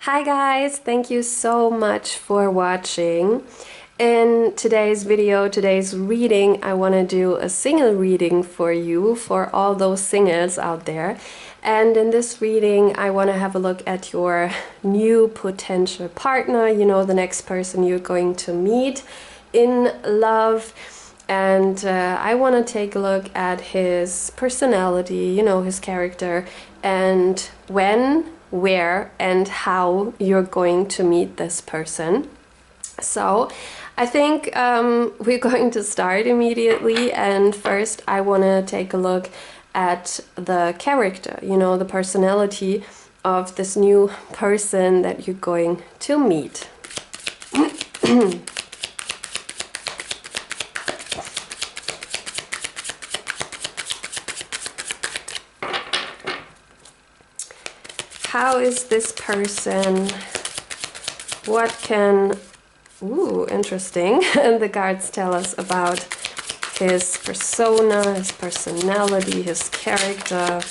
Hi guys, thank you so much for watching. In today's video, today's reading, I want to do a single reading for you, for all those singles out there. And in this reading, I want to have a look at your new potential partner, the next person you're going to meet in love. And I want to take a look at his personality, his character, and when, where, and how you're going to meet this person. So I think we're going to start immediately, and first I want to take a look at the character, the personality of this new person that you're going to meet. How is this person? What can... Ooh, interesting. And the cards tell us about his persona, his personality, his character.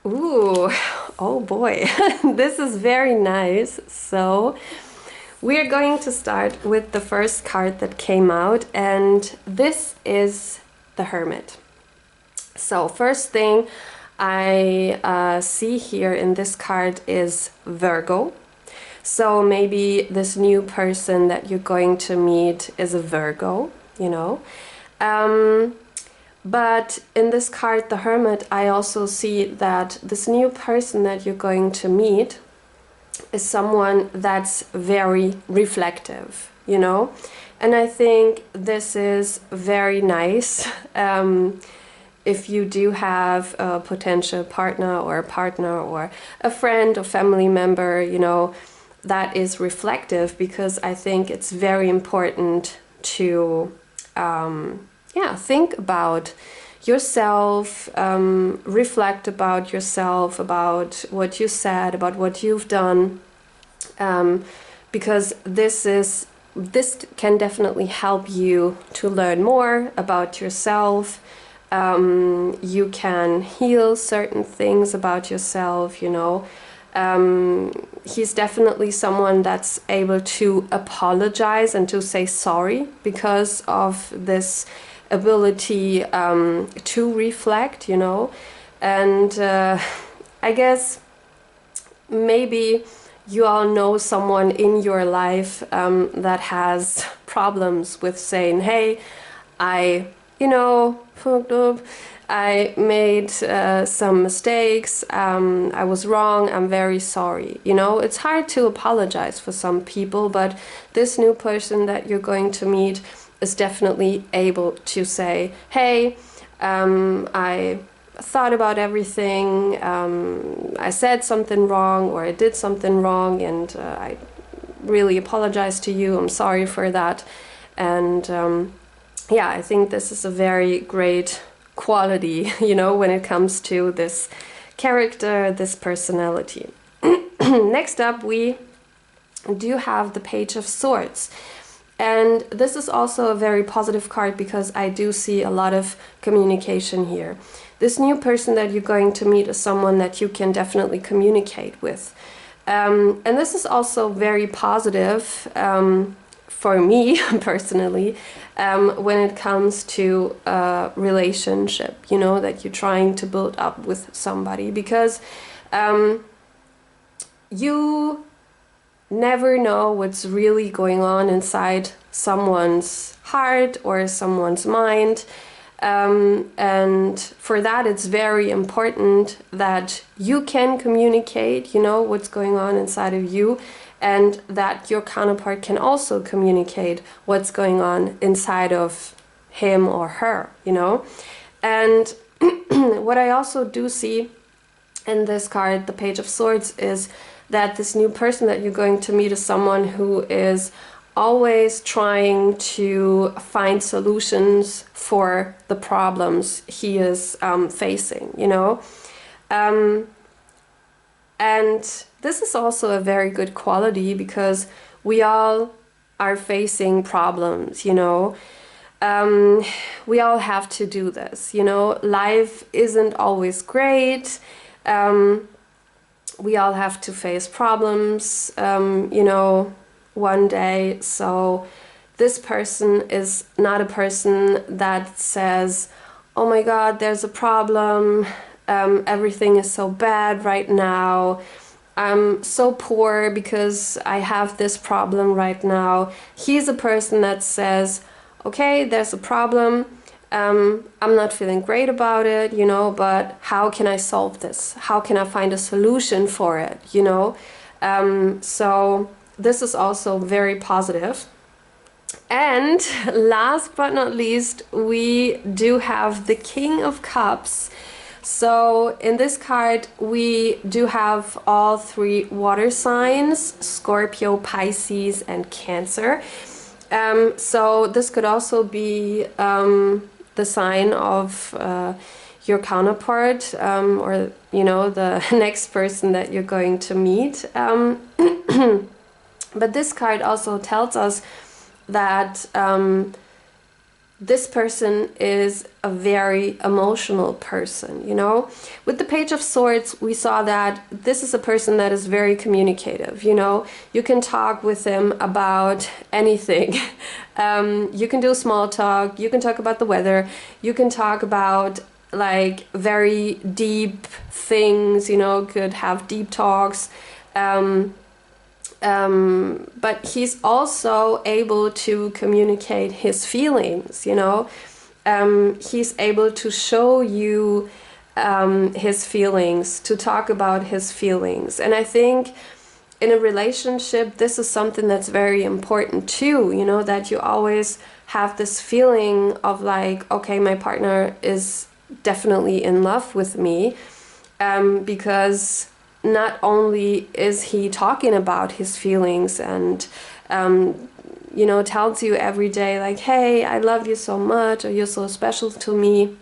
Ooh, oh boy, this is very nice. So we're going to start with the first card that came out, and this is the Hermit. So first thing I see here in this card is Virgo. So maybe this new person that you're going to meet is a Virgo, But in this card, the Hermit, I also see that this new person that you're going to meet is someone that's very reflective, And I think this is very nice. If you do have a potential partner or a friend or family member, that is reflective, because I think it's very important to, think about yourself, reflect about yourself, about what you said, about what you've done, because this can definitely help you to learn more about yourself. You can heal certain things about yourself, He's definitely someone that's able to apologize and to say sorry because of this ability to reflect, and I guess maybe you all know someone in your life that has problems with saying, hey, I fucked up, I made some mistakes, I was wrong, I'm very sorry. It's hard to apologize for some people, but this new person that you're going to meet is definitely able to say, hey, I thought about everything, I said something wrong, or I did something wrong, and I really apologize to you, I'm sorry for that. And I think this is a very great quality, when it comes to this character, this personality. Next up, we do have the Page of Swords. And this is also a very positive card, because I do see a lot of communication here. This new person that you're going to meet is someone that you can definitely communicate with. And this is also very positive for me personally, when it comes to a relationship, that you're trying to build up with somebody, because you never know what's really going on inside someone's heart or someone's mind. And for that, it's very important that you can communicate, what's going on inside of you, and that your counterpart can also communicate what's going on inside of him or her, And what I also do see in this card, the Page of Swords, is that this new person that you're going to meet is someone who is always trying to find solutions for the problems he is facing, And this is also a very good quality, because we all are facing problems, you know. We all have to do this, you know. Life isn't always great. We all have to face problems, you know, one day. So this person is not a person that says, oh my God, there's a problem. Everything is so bad right now. I'm so poor because I have this problem right now. He's a person that says, okay, there's a problem. I'm not feeling great about it, you know, but how can I solve this? How can I find a solution for it, you know? So this is also very positive. And last but not least, we do have the King of Cups. So in this card, we do have all three water signs: Scorpio, Pisces, and Cancer. So this could also be the sign of your counterpart, or, you know, the next person that you're going to meet. But this card also tells us that this person is a very emotional person, you know. With the Page of Swords, we saw that this is a person that is very communicative, you know. You can talk with him about anything. You can do small talk, you can talk about the weather, you can talk about like very deep things, you know, could have deep talks. But he's also able to communicate his feelings, you know. He's able to show you his feelings, to talk about his feelings. And I think in a relationship, this is something that's very important too, you know, that you always have this feeling of like, okay, my partner is definitely in love with me, because not only is he talking about his feelings and, you know, tells you every day like, hey, I love you so much, or you're so special to me,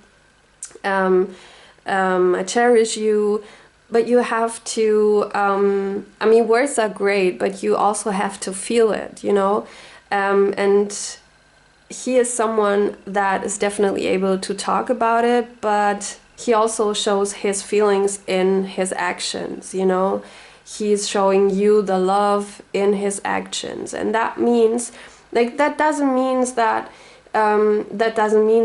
I cherish you, but you have to, I mean, words are great, but you also have to feel it, you know, and he is someone that is definitely able to talk about it, but he also shows his feelings in his actions, you know. He's showing you the love in his actions. And that means, like, that doesn't mean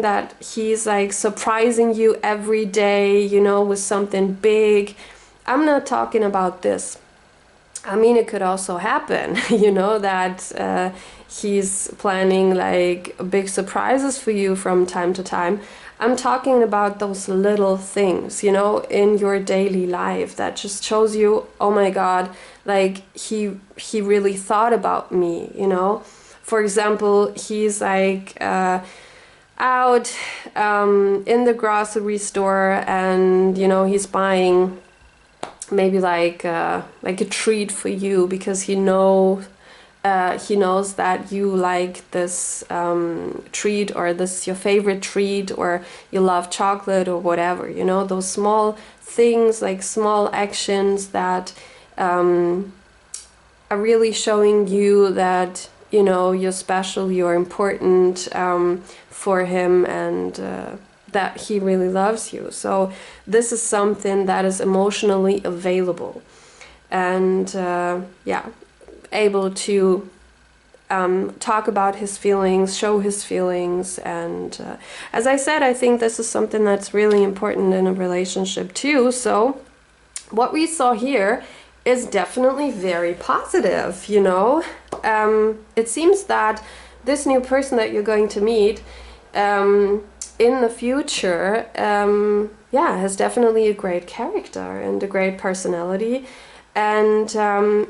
that he's like surprising you every day, you know, with something big. I'm not talking about this. I mean, it could also happen, you know, that he's planning like big surprises for you from time to time. I'm talking about those little things, you know, in your daily life that just shows you, oh my God, like he really thought about me, you know. For example, he's like out in the grocery store, and, you know, he's buying maybe like a treat for you because he knows that you like this treat, or this is your favorite treat, or you love chocolate or whatever, you know, those small things, like small actions that are really showing you that, you know, you're special, you're important for him, and that he really loves you. So this is something that is emotionally available, and yeah, able to talk about his feelings, show his feelings. And as I said, I think this is something that's really important in a relationship too. So what we saw here is definitely very positive, you know. It seems that this new person that you're going to meet in the future, yeah, has definitely a great character and a great personality. And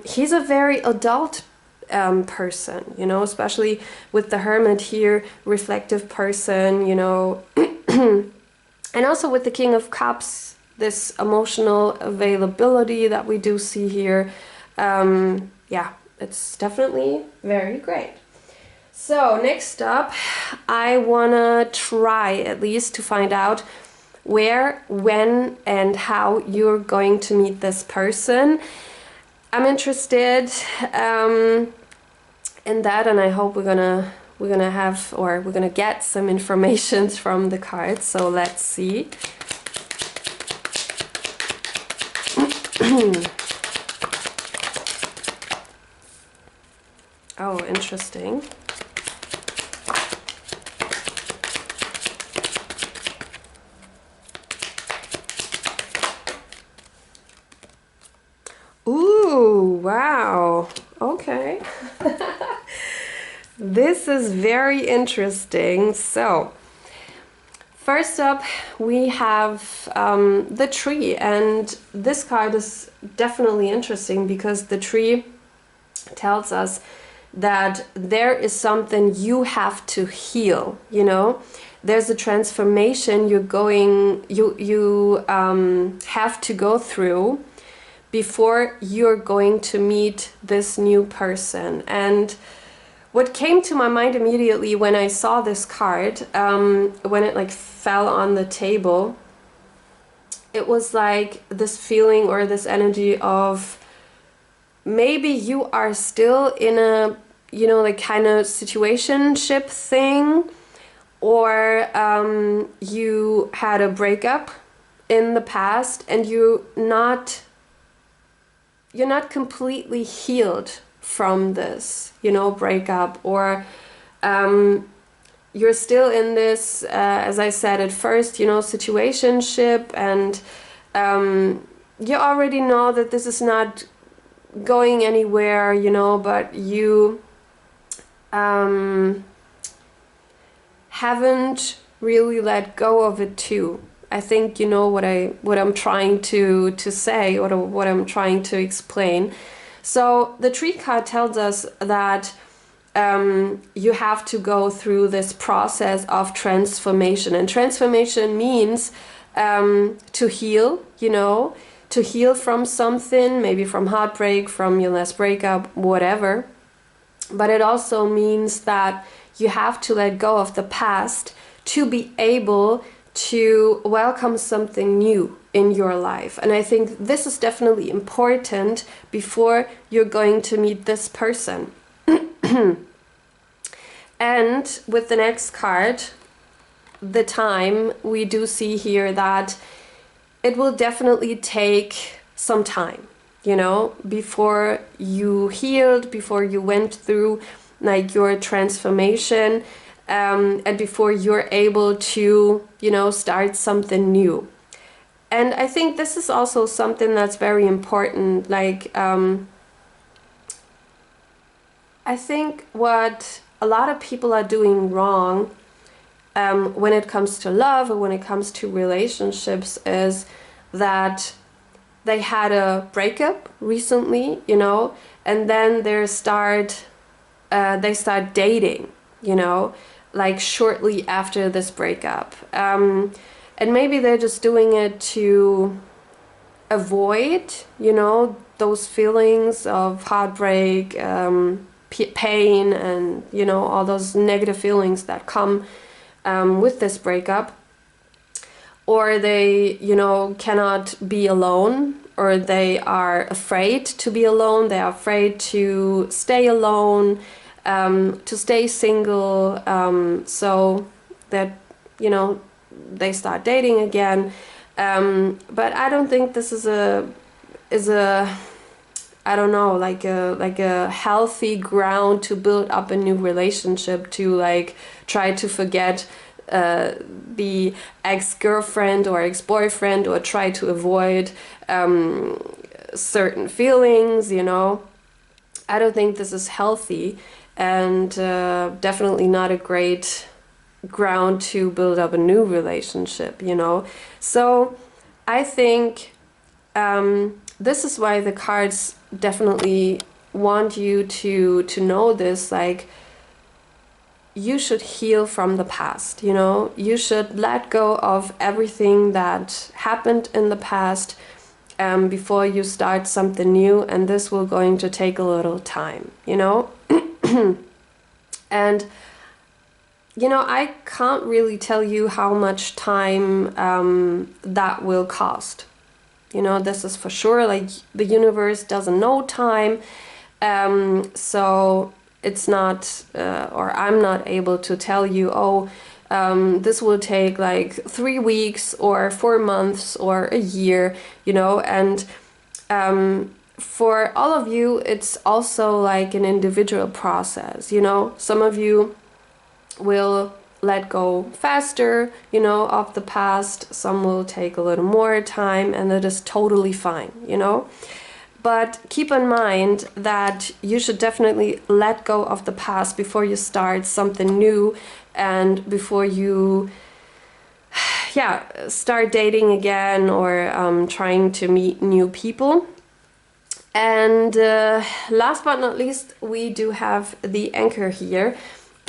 he's a very adult person, you know, especially with the Hermit here, reflective person, you know. And also with the King of Cups, this emotional availability that we do see here. Yeah, it's definitely very great. So next up, I wanna try at least to find out where, when, and how you're going to meet this person. I'm interested in that, and I hope we're gonna have, or we're gonna get some information from the cards. So let's see. Oh, interesting. Ooh, wow. Okay. This is very interesting. So, first up, we have the tree, and this card is definitely interesting because the tree tells us that there is something you have to heal, you know? There's a transformation you have to go through before you're going to meet this new person. And what came to my mind immediately when I saw this card, when it like fell on the table, it was like this feeling or this energy of maybe you are still in a, you know, like kind of situationship thing, or you had a breakup in the past and you're not completely healed from this, you know, breakup, or you're still in this, as I said at first, you know, situationship, and you already know that this is not going anywhere, you know, but you haven't really let go of it too. I think you know what I'm trying to say, or what I'm trying to explain. So the tree card tells us that you have to go through this process of transformation, and transformation means to heal, you know, to heal from something, maybe from heartbreak, from your last breakup, whatever. But it also means that you have to let go of the past to be able to welcome something new in your life. And I think this is definitely important before you're going to meet this person. And with the next card, the time, we do see here that it will definitely take some time, you know, before you healed, before you went through like your transformation, and before you're able to, you know, start something new. And I think this is also something that's very important. Like, I think what a lot of people are doing wrong when it comes to love, or when it comes to relationships, is that they had a breakup recently, you know, and then they start dating, you know, like shortly after this breakup. And maybe they're just doing it to avoid, you know, those feelings of heartbreak, pain, and, you know, all those negative feelings that come with this breakup. Or they, you know, cannot be alone, or they are afraid to be alone. They are afraid to stay alone, to stay single, so that, you know, they start dating again. But I don't think this is a I don't know, like a healthy ground to build up a new relationship, to like try to forget the ex-girlfriend or ex-boyfriend, or try to avoid certain feelings, you know. I don't think this is healthy, and definitely not a great ground to build up a new relationship, you know. So I think this is why the cards definitely want you to know this, like, you should heal from the past, you know. You should let go of everything that happened in the past before you start something new, and this will going to take a little time, you know. And you know, I can't really tell you how much time that will cost. You know, this is for sure, like, the universe doesn't know time. So it's not, or I'm not able to tell you, oh, this will take like 3 weeks or 4 months or a year, you know, and for all of you, it's also like an individual process, you know. Some of you will let go faster, you know, of the past. Some will take a little more time, and it is totally fine, you know. But keep in mind that you should definitely let go of the past before you start something new and before you start dating again or trying to meet new people. And last but not least, we do have the Anchor here.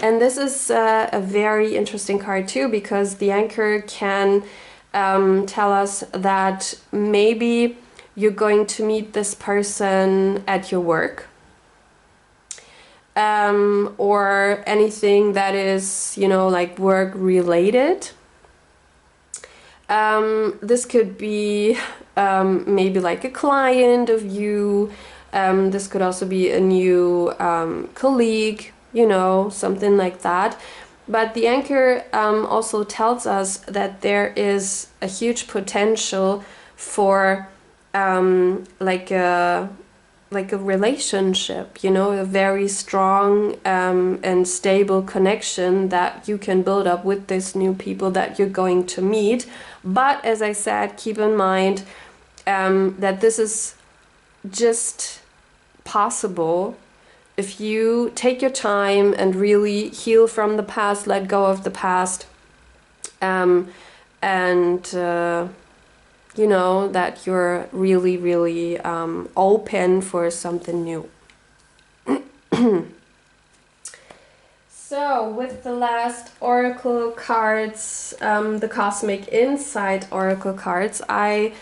And this is a very interesting card too, because the Anchor can tell us that maybe you're going to meet this person at your work, or anything that is, you know, like work related. This could be maybe like a client of you. This could also be a new colleague, you know, something like that. But the Anchor also tells us that there is a huge potential for like a relationship, you know, a very strong and stable connection that you can build up with these new people that you're going to meet. But as I said, keep in mind that this is just possible if you take your time and really heal from the past, let go of the past, and you know, that you're really, really open for something new. So with the last oracle cards, the Cosmic Insight oracle cards, I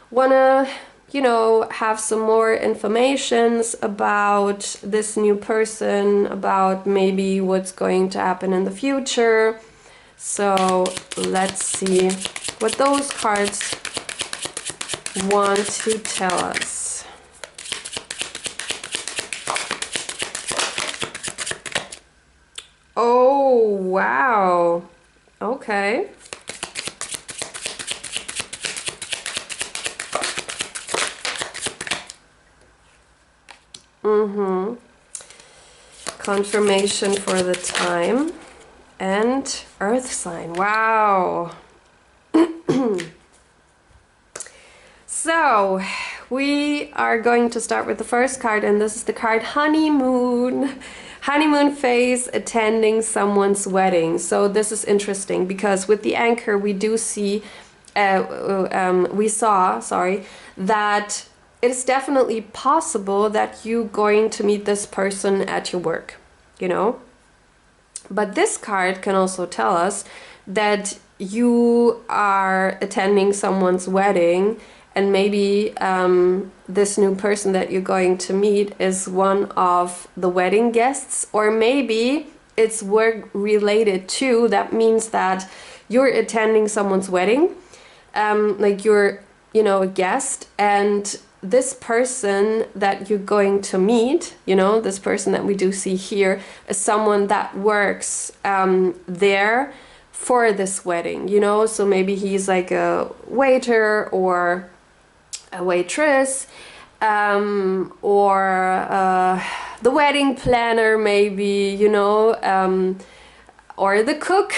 wanna, you know, have some more informations about this new person, about maybe what's going to happen in the future. So let's see what those cards want to tell us. Oh, wow. Okay. Confirmation for the time and earth sign. Wow. So we are going to start with the first card, and this is the card Honeymoon. Honeymoon phase, attending someone's wedding. So this is interesting because with the Anchor we do see, we saw, that it is definitely possible that you're going to meet this person at your work, you know. But this card can also tell us that you are attending someone's wedding, and maybe this new person that you're going to meet is one of the wedding guests, or maybe it's work related too. That means that you're attending someone's wedding, like you're, you know, a guest, and this person that you're going to meet, you know, this person that we do see here is someone that works there for this wedding, you know. So maybe he's like a waiter or a waitress, or the wedding planner maybe, you know, or the cook.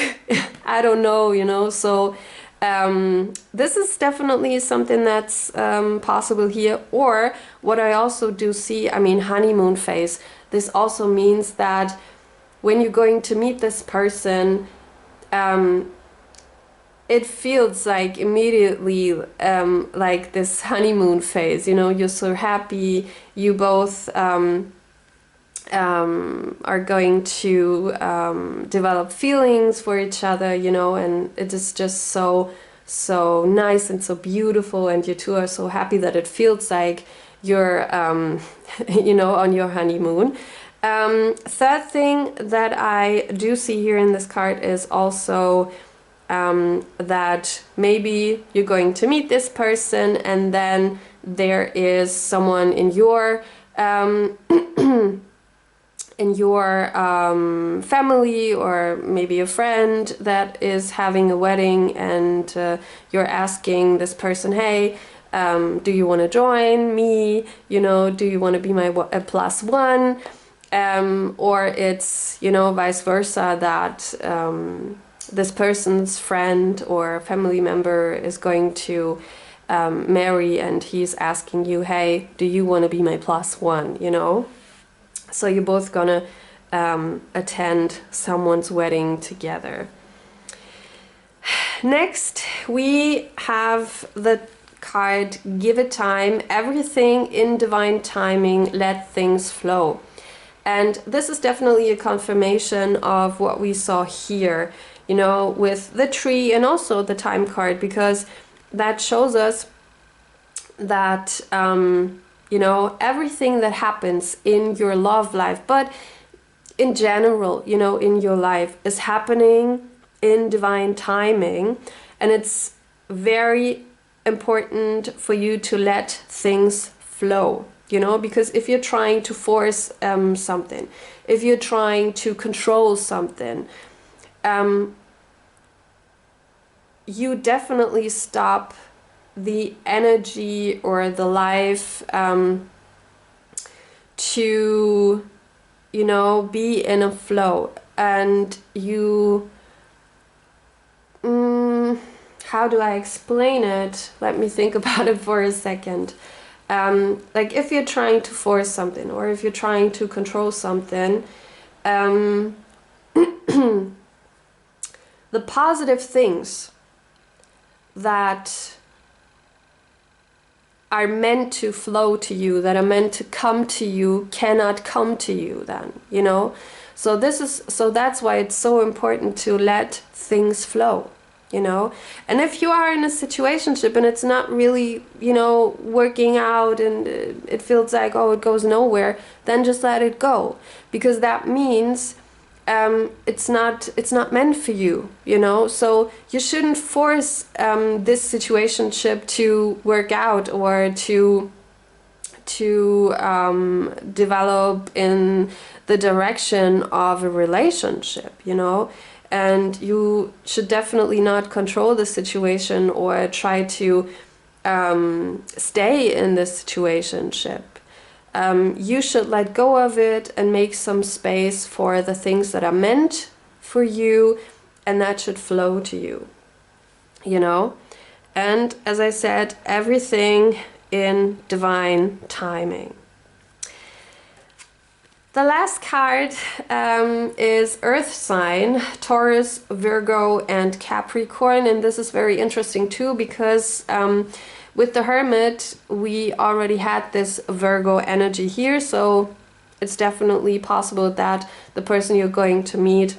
I don't know, you know. So this is definitely something that's possible here. Or what I also do see, I mean, honeymoon phase, this also means that when you're going to meet this person, it feels like immediately like this honeymoon phase, you know. You're so happy, you both are going to develop feelings for each other, you know, and it is just so nice and so beautiful, and you two are so happy that it feels like you're you know, on your honeymoon. Third thing that I do see here in this card is also that maybe you're going to meet this person, and then there is someone in your in your family, or maybe a friend that is having a wedding, and you're asking this person, hey, do you want to join me? You know, do you want to be my plus one? Or it's, you know, vice versa, that this person's friend or family member is going to marry, and he's asking you, hey, do you want to be my plus one? You know? So you're both gonna attend someone's wedding together. Next, we have the card Give It Time. Everything in divine timing, let things flow. And this is definitely a confirmation of what we saw here, you know, with the tree and also the time card, because that shows us that you know, everything that happens in your love life, but in general, you know, in your life, is happening in divine timing. And it's very important for you to let things flow, you know, because if you're trying to force something, if you're trying to control something, you definitely stop the energy or the life to, you know, be in a flow. And you how do I explain it? Let me think about it for a second. Like if you're trying to force something, or if you're trying to control something, the positive things that are meant to flow to you, that are meant to come to you, cannot come to you then, you know? So that's why it's so important to let things flow, you know? And if you are in a situationship and it's not really, you know, working out, and it feels like, oh, it goes nowhere, then just let it go. Because that means it's not meant for you, you know? So you shouldn't force this situationship to work out, or to develop in the direction of a relationship, you know? And you should definitely not control the situation or try to stay in this situationship. You should let go of it and make some space for the things that are meant for you, and that should flow to you, you know? And as I said, everything in divine timing. The last card is Earth sign, Taurus, Virgo, and Capricorn. And this is very interesting too, because with the Hermit, we already had this Virgo energy here. So it's definitely possible that the person you're going to meet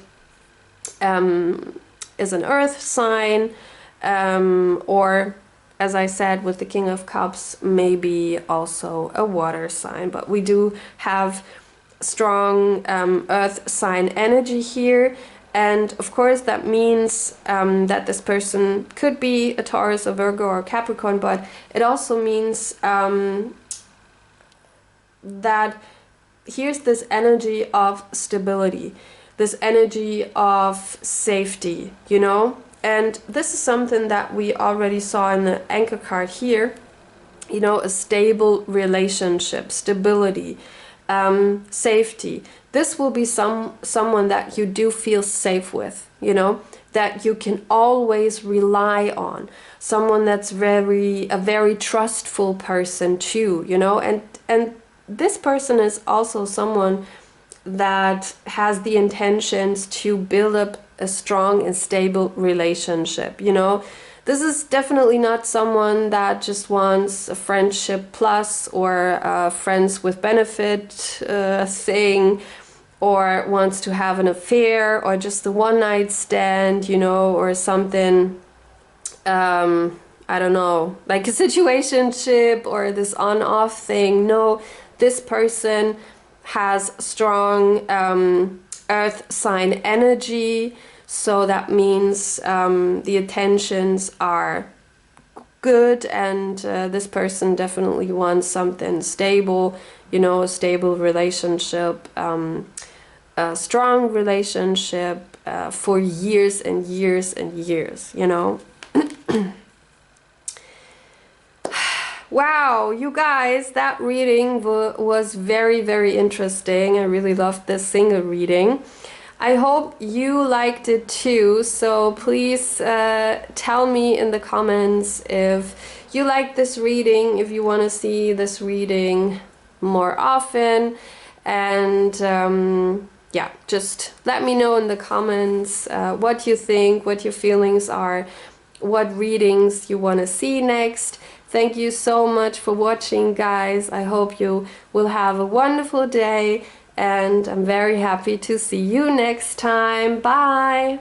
is an Earth sign, or, as I said, with the King of Cups, maybe also a water sign. But we do have strong earth sign energy here, and of course that means that this person could be a Taurus, a Virgo, or a Capricorn, but it also means that here's this energy of stability, this energy of safety, you know? And this is something that we already saw in the anchor card here, you know, a stable relationship, stability, safety. This will be someone that you do feel safe with, you know, that you can always rely on, someone that's a very trustful person too, you know, and this person is also someone that has the intentions to build up a strong and stable relationship, you know. This is definitely not someone that just wants a friendship plus, or a friends with benefit thing, or wants to have an affair, or just a one-night stand, you know, or something, I don't know, like a situationship or this on-off thing. No, this person has strong earth sign energy. So that means the intentions are good, and this person definitely wants something stable, you know, a stable relationship, a strong relationship for years and years and years, you know. Wow, you guys, that reading was very, very interesting. I really loved this single reading. I hope you liked it too, so please tell me in the comments if you like this reading, if you want to see this reading more often, and yeah, just let me know in the comments what you think, what your feelings are, what readings you want to see next. Thank you so much for watching, guys. I hope you will have a wonderful day, and I'm very happy to see you next time. Bye!